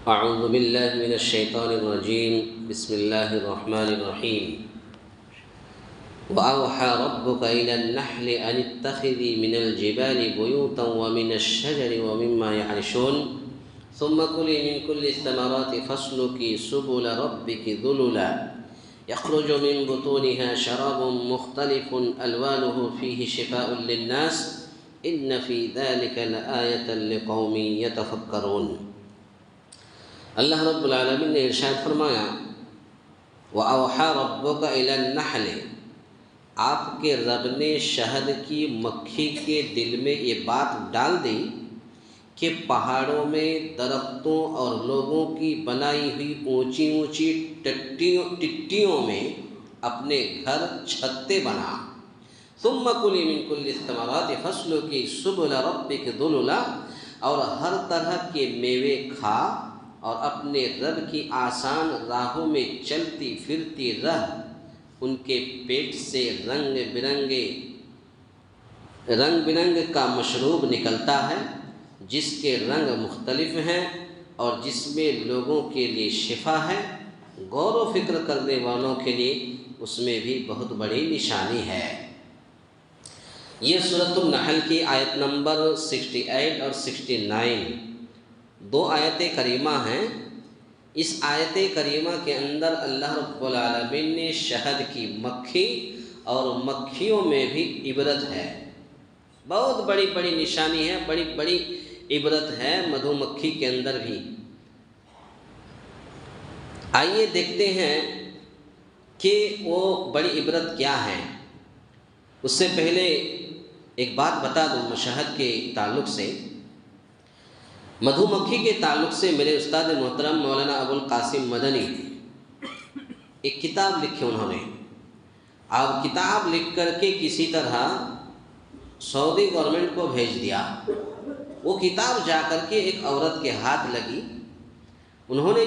أعوذ بالله من الشيطان الرجيم بسم الله الرحمن الرحيم وأوحى ربك إلى النحل أن اتخذي من الجبال بيوتا ومن الشجر ومما يعرشون ثم كلي من كل الثمرات فاسلكي سبل ربك ذللا يخرج من بطونها شراب مختلف ألوانه فيه شفاء للناس إن في ذلك لآية لقوم يتفكرون۔ اللہ رب العالمین نے ارشاد فرمایا وَأَوْحَى رَبُّكَ إِلَى النَّحْلِ، آپ کے رب نے شہد کی مکھی کے دل میں یہ بات ڈال دی کہ پہاڑوں میں درختوں اور لوگوں کی بنائی ہوئی اونچی اونچی ٹٹیوں میں اپنے گھر چھتے بنا۔ ثُمَّ كُلِي مِن كُلِّ الثَّمَرَاتِ فَاسْلُكِي سُبُلَ رَبِّكِ ذُلُلًا، اور ہر طرح کے میوے کھا اور اپنے رب کی آسان راہوں میں چلتی پھرتی رہ، ان کے پیٹ سے رنگ برنگ کا مشروب نکلتا ہے جس کے رنگ مختلف ہیں اور جس میں لوگوں کے لیے شفا ہے، غور و فکر کرنے والوں کے لیے اس میں بھی بہت بڑی نشانی ہے۔ یہ سورۃ النحل کی آیت نمبر 68 اور 69 دو آیت کریمہ ہیں۔ اس آیت کریمہ کے اندر اللہ رب العالمین نے شہد کی مکھی اور مکھیوں میں بھی عبرت ہے، بہت بڑی بڑی نشانی ہے، بڑی بڑی عبرت ہے مدھو مکھی کے اندر بھی۔ آئیے دیکھتے ہیں کہ وہ بڑی عبرت کیا ہے۔ اس سے پہلے ایک بات بتا دوں شہد کے تعلق سے، مدھو مکھی کے تعلق سے میرے استاد محترم مولانا ابو القاسم مدنی ایک کتاب لکھی انہوں نے، اور کتاب لکھ کر کے کسی طرح سعودی گورنمنٹ کو بھیج دیا۔ وہ کتاب جا کر کے ایک عورت کے ہاتھ لگی، انہوں نے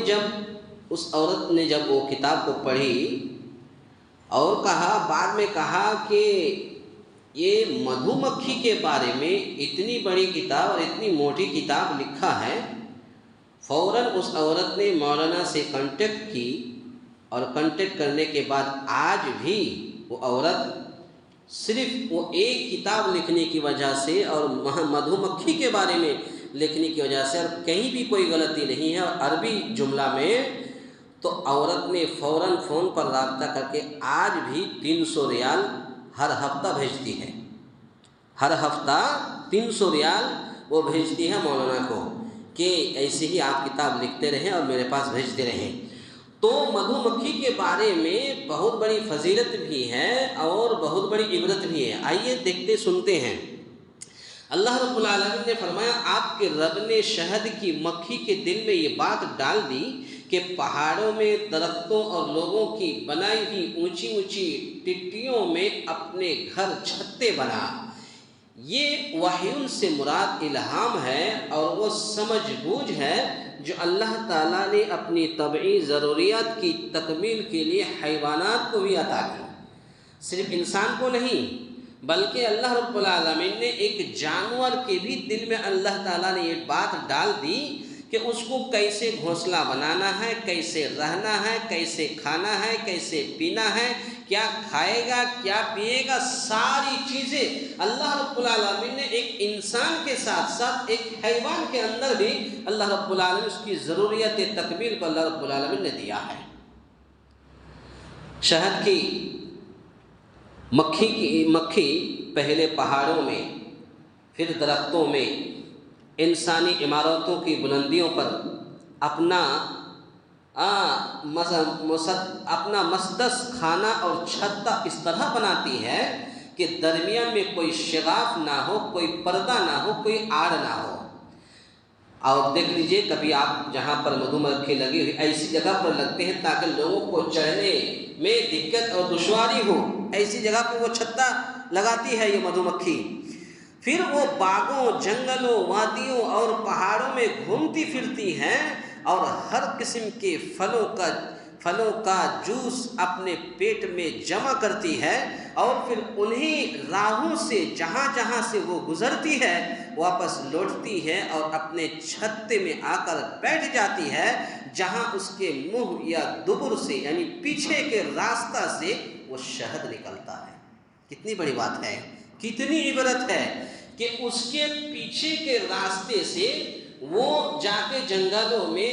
اس عورت نے جب وہ کتاب کو پڑھی اور بعد میں کہا کہ یہ مدھو مکھی کے بارے میں اتنی بڑی کتاب اور اتنی موٹی کتاب لکھا ہے، فوراً اس عورت نے مولانا سے کانٹیکٹ کی، اور کانٹیکٹ کرنے کے بعد آج بھی وہ عورت صرف وہ ایک کتاب لکھنے کی وجہ سے اور مدھو مکھی کے بارے میں لکھنے کی وجہ سے، اور کہیں بھی کوئی غلطی نہیں ہے اور عربی جملہ میں، تو عورت نے فوراً فون پر رابطہ کر کے آج بھی 300 ریال ہر ہفتہ بھیجتی ہے، ہر ہفتہ 300 ریال وہ بھیجتی ہے مولانا کو کہ ایسے ہی آپ کتاب لکھتے رہیں اور میرے پاس بھیجتے رہیں۔ تو مدھو مکھی کے بارے میں بہت بڑی فضیلت بھی ہے اور بہت بڑی عبرت بھی ہے۔ آئیے دیکھتے سنتے ہیں۔ اللہ رب العالمین نے فرمایا آپ کے رب نے شہد کی مکھی کے دل میں یہ بات ڈال دی کہ پہاڑوں میں درختوں اور لوگوں کی بنائی ہوئی اونچی اونچی ٹٹیوں میں اپنے گھر چھتے بنا۔ یہ وحی سے مراد الہام ہے اور وہ سمجھ بوجھ ہے جو اللہ تعالیٰ نے اپنی طبعی ضروریات کی تکمیل کے لیے حیوانات کو بھی عطا کی، صرف انسان کو نہیں بلکہ اللہ رب العالمین نے ایک جانور کے بھی دل میں اللہ تعالیٰ نے یہ بات ڈال دی کہ اس کو کیسے گھونسلہ بنانا ہے، کیسے رہنا ہے، کیسے کھانا ہے، کیسے پینا ہے، کیا کھائے گا کیا پیے گا، ساری چیزیں اللہ رب العالمین نے ایک انسان کے ساتھ ساتھ ایک حیوان کے اندر بھی اللہ رب العالمین اس کی ضروریت تکمیل کو اللہ رب العالمین نے دیا ہے۔ شہد کی مکھی پہلے پہاڑوں میں، پھر درختوں میں، انسانی عمارتوں کی بلندیوں پر اپنا مسدس کھانا اور چھتا اس طرح بناتی ہے کہ درمیان میں کوئی شگاف نہ ہو، کوئی پردہ نہ ہو، کوئی آڑ نہ ہو۔ اور دیکھ لیجئے کبھی آپ جہاں پر مدھو مکھی لگی ہوئی ایسی جگہ پر لگتے ہیں تاکہ لوگوں کو چڑھنے میں دقت اور دشواری ہو، ایسی جگہ پر وہ چھتا لگاتی ہے یہ مدھو مکھی۔ پھر وہ باغوں، جنگلوں، وادیوں اور پہاڑوں میں گھومتی پھرتی ہیں اور ہر قسم کے پھلوں کا جوس اپنے پیٹ میں جمع کرتی ہے اور پھر انہیں راہوں سے جہاں جہاں سے وہ گزرتی ہے واپس لوٹتی ہے اور اپنے چھتے میں آ کر بیٹھ جاتی ہے جہاں اس کے منہ یا دبر سے یعنی پیچھے کے راستہ سے وہ شہد نکلتا ہے۔ کتنی بڑی بات ہے، کتنی عبرت ہے کہ اس کے پیچھے کے راستے سے وہ جا کے جنگلوں میں،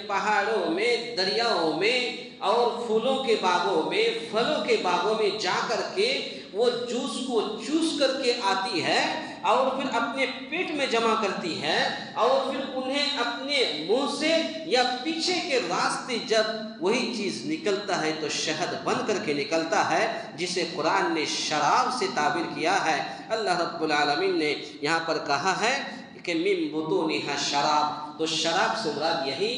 پہاڑوں میں، دریاؤں میں اور پھولوں کے باغوں میں، پھلوں کے باغوں میں جا کر کے وہ جوس کو چوس کر کے آتی ہے اور پھر اپنے پیٹ میں جمع کرتی ہے اور پھر انہیں اپنے منہ سے یا پیچھے کے راستے جب وہی چیز نکلتا ہے تو شہد بن کر کے نکلتا ہے، جسے قرآن نے شراب سے تعبیر کیا ہے۔ اللہ رب العالمین نے یہاں پر کہا ہے کہ من بطونها شراب، تو شراب سے مراد یہی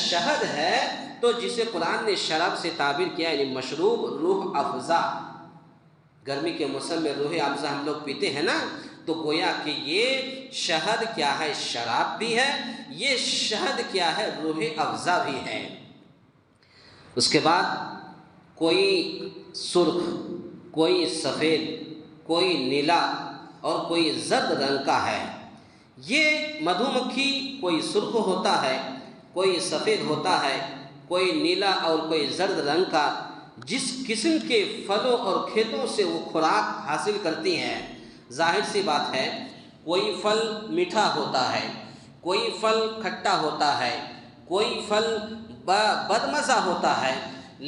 شہد ہے، تو جسے قرآن نے شراب سے تعبیر کیا یعنی مشروب روح افزا۔ گرمی کے موسم میں روح افزا ہم لوگ پیتے ہیں نا، تو گویا کہ یہ شہد کیا ہے، شراب بھی ہے، یہ شہد کیا ہے، روح افزا بھی ہے۔ اس کے بعد کوئی سرخ، کوئی سفید، کوئی نیلا اور کوئی زرد رنگ کا ہے۔ یہ مدھو مکھی کوئی سرخ ہوتا ہے، کوئی سفید ہوتا ہے، کوئی نیلا اور کوئی زرد رنگ کا، جس قسم کے پھلوں اور کھیتوں سے وہ خوراک حاصل کرتی ہیں۔ ظاہر سی بات ہے، کوئی پھل میٹھا ہوتا ہے، کوئی پھل کھٹا ہوتا ہے، کوئی پھل بدمزہ ہوتا ہے،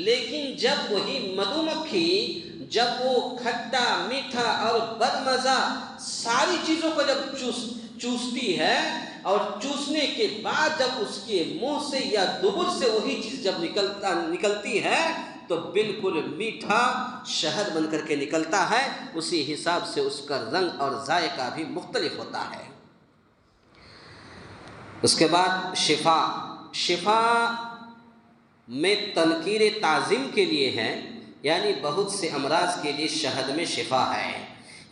لیکن جب وہی مدھو مکھی جب وہ کھٹا، میٹھا اور بدمزہ ساری چیزوں کو جب چوستی ہے اور چوسنے کے بعد جب اس کے منہ سے یا دبر سے وہی چیز جب نکلتی ہے تو بالکل میٹھا شہد بن کر کے نکلتا ہے، اسی حساب سے اس کا رنگ اور ذائقہ بھی مختلف ہوتا ہے۔ اس کے بعد شفا میں تنکیر تعظیم کے لیے ہے، یعنی بہت سے امراض کے لیے شہد میں شفا ہے۔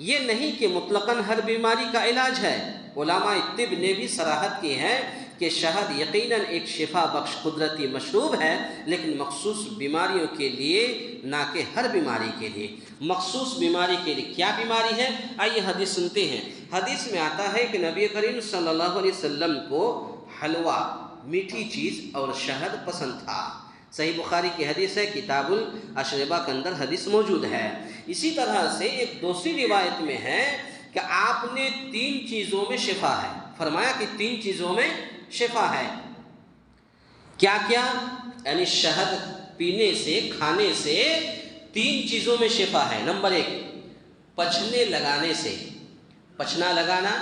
یہ نہیں کہ مطلقاً ہر بیماری کا علاج ہے۔ علماء طب نے بھی صراحت کی ہے کہ شہد یقیناً ایک شفا بخش قدرتی مشروب ہے، لیکن مخصوص بیماریوں کے لیے، نہ کہ ہر بیماری کے لیے۔ مخصوص بیماری کے لیے کیا بیماری ہے؟ آئیے حدیث سنتے ہیں۔ حدیث میں آتا ہے کہ نبی کریم صلی اللہ علیہ وسلم کو حلوہ، میٹھی چیز اور شہد پسند تھا۔ صحیح بخاری کی حدیث ہے، کتاب الاشربہ کے اندر حدیث موجود ہے۔ اسی طرح سے ایک دوسری روایت میں ہے کہ آپ نے 3 چیزوں میں شفا ہے، فرمایا کہ 3 چیزوں میں شفا ہے۔ کیا کیا؟ یعنی شہد پینے سے، کھانے سے 3 چیزوں میں شفا ہے۔ نمبر 1، پچھنے لگانے سے۔ پچھنا لگانا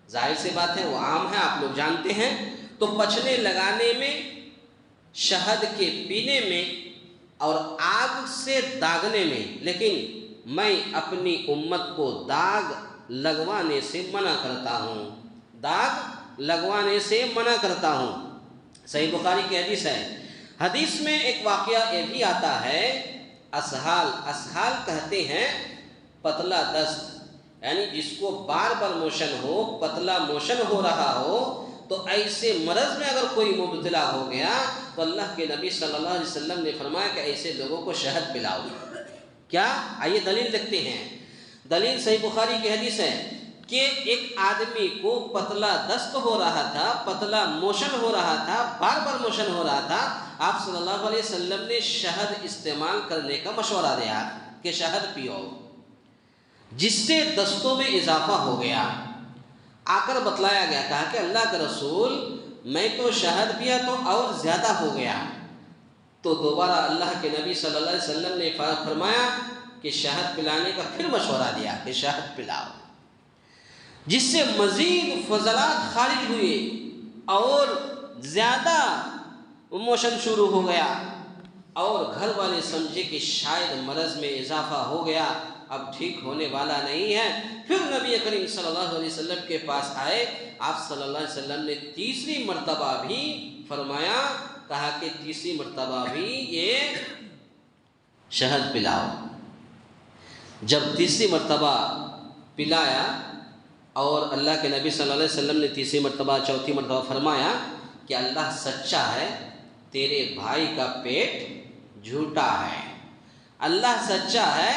ظاہر سی بات ہے، وہ عام ہے، آپ لوگ جانتے ہیں۔ تو پچھنے لگانے میں، شہد کے پینے میں اور آگ سے داغنے میں، لیکن میں اپنی امت کو داغ لگوانے سے منع کرتا ہوں، داغ لگوانے سے منع کرتا ہوں۔ صحیح بخاری کی حدیث ہے۔ حدیث میں ایک واقعہ یہ بھی آتا ہے، اسہال کہتے ہیں پتلا دست، یعنی جس کو بار بار موشن ہو، پتلا موشن ہو رہا ہو، تو ایسے مرض میں اگر کوئی مبتلا ہو گیا تو اللہ کے نبی صلی اللہ علیہ وسلم نے فرمایا کہ ایسے لوگوں کو شہد پلاؤ۔ کیا؟ آئیے دلیل دیکھتے ہیں۔ دلیل صحیح بخاری کی حدیث ہے کہ ایک آدمی کو پتلا دست ہو رہا تھا، پتلا موشن ہو رہا تھا، بار بار موشن ہو رہا تھا۔ آپ صلی اللہ علیہ وسلم نے شہد استعمال کرنے کا مشورہ دیا کہ شہد پیو، جس سے دستوں میں اضافہ ہو گیا۔ آ کر بتلایا گیا، کہا کہ اللہ کے رسول میں تو شہد پیا تو اور زیادہ ہو گیا۔ تو دوبارہ اللہ کے نبی صلی اللہ علیہ وسلم نے فرمایا کہ شہد پلانے کا پھر مشورہ دیا کہ شہد پلاؤ، جس سے مزید فضلات خارج ہوئے اور زیادہ موشن شروع ہو گیا، اور گھر والے سمجھے کہ شاید مرض میں اضافہ ہو گیا، اب ٹھیک ہونے والا نہیں ہے۔ پھر نبی کریم صلی اللہ علیہ وسلم کے پاس آئے، آپ صلی اللہ علیہ وسلم نے تیسری مرتبہ بھی فرمایا، کہا کہ تیسری مرتبہ بھی یہ شہد پلاؤ۔ جب تیسری مرتبہ پلایا اور اللہ کے نبی صلی اللہ علیہ وسلم نے تیسری مرتبہ، چوتھی مرتبہ فرمایا کہ اللہ سچا ہے تیرے بھائی کا پیٹ جھوٹا ہے۔ اللہ سچا ہے،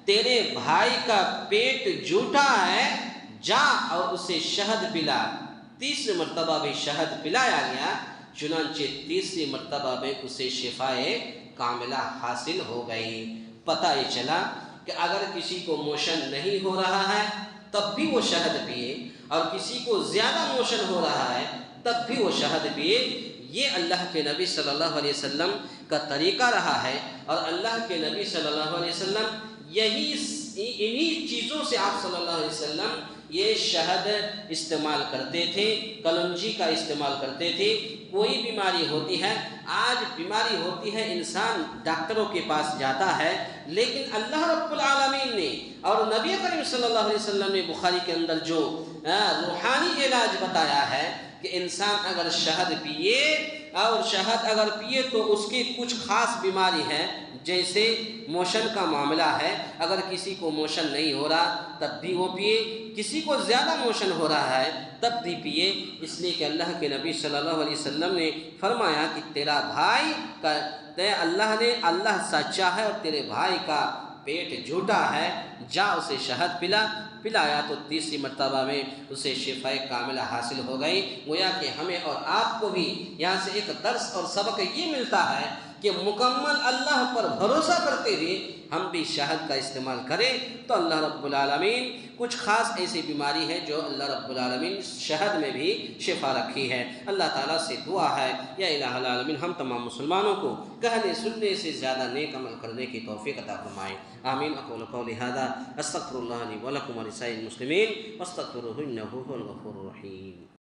تیرے بھائی کا پیٹ جھوٹا ہے، جا اور اسے شہد پلا۔ تیسری مرتبہ بھی شہد پلایا گیا، چنانچہ تیسری مرتبہ میں اسے شفائے کاملہ حاصل ہو گئی۔ پتہ یہ چلا کہ اگر کسی کو موشن نہیں ہو رہا ہے تب بھی وہ شہد پیے، اور کسی کو زیادہ موشن ہو رہا ہے تب بھی وہ شہد پیے۔ یہ اللہ کے نبی صلی اللہ علیہ وسلم کا طریقہ رہا ہے، اور اللہ کے نبی صلی اللہ علیہ وسلم انہی چیزوں سے آپ صلی اللہ علیہ وسلم یہ شہد استعمال کرتے تھے، کلونجی کا استعمال کرتے تھے۔ کوئی بیماری ہوتی ہے، آج بیماری ہوتی ہے، انسان ڈاکٹروں کے پاس جاتا ہے، لیکن اللہ رب العالمین نے اور نبی کریم صلی اللہ علیہ وسلم نے بخاری کے اندر جو روحانی علاج بتایا ہے کہ انسان اگر شہد پیے، اور شہد اگر پیے تو اس کی کچھ خاص بیماری ہے، جیسے موشن کا معاملہ ہے، اگر کسی کو موشن نہیں ہو رہا تب بھی وہ پیے، کسی کو زیادہ موشن ہو رہا ہے تب بھی پیے، اس لیے کہ اللہ کے نبی صلی اللہ علیہ وسلم نے فرمایا کہ تیرا بھائی کا اللہ سچا ہے اور تیرے بھائی کا پیٹ جھوٹا ہے، جا اسے شہد پلایا تو تیسری مرتبہ میں اسے شفائے کاملہ حاصل ہو گئی۔ گویا کہ ہمیں اور آپ کو بھی یہاں سے ایک درس اور سبق یہ ملتا ہے کہ مکمل اللہ پر بھروسہ کرتے ہوئے ہم بھی شہد کا استعمال کریں تو اللہ رب العالمین کچھ خاص ایسی بیماری ہے جو اللہ رب العالمین شہد میں بھی شفا رکھی ہے۔ اللہ تعالیٰ سے دعا ہے یا الہ العالمین ہم تمام مسلمانوں کو کہنے سننے سے زیادہ نیک عمل کرنے کی توفیق عطا فرمائے، آمین۔ اقول قولی ھذا استغفر اللہ لی ولکم ولسائر المسلمین واستغفروہ انہ هو الغفور الرحیم۔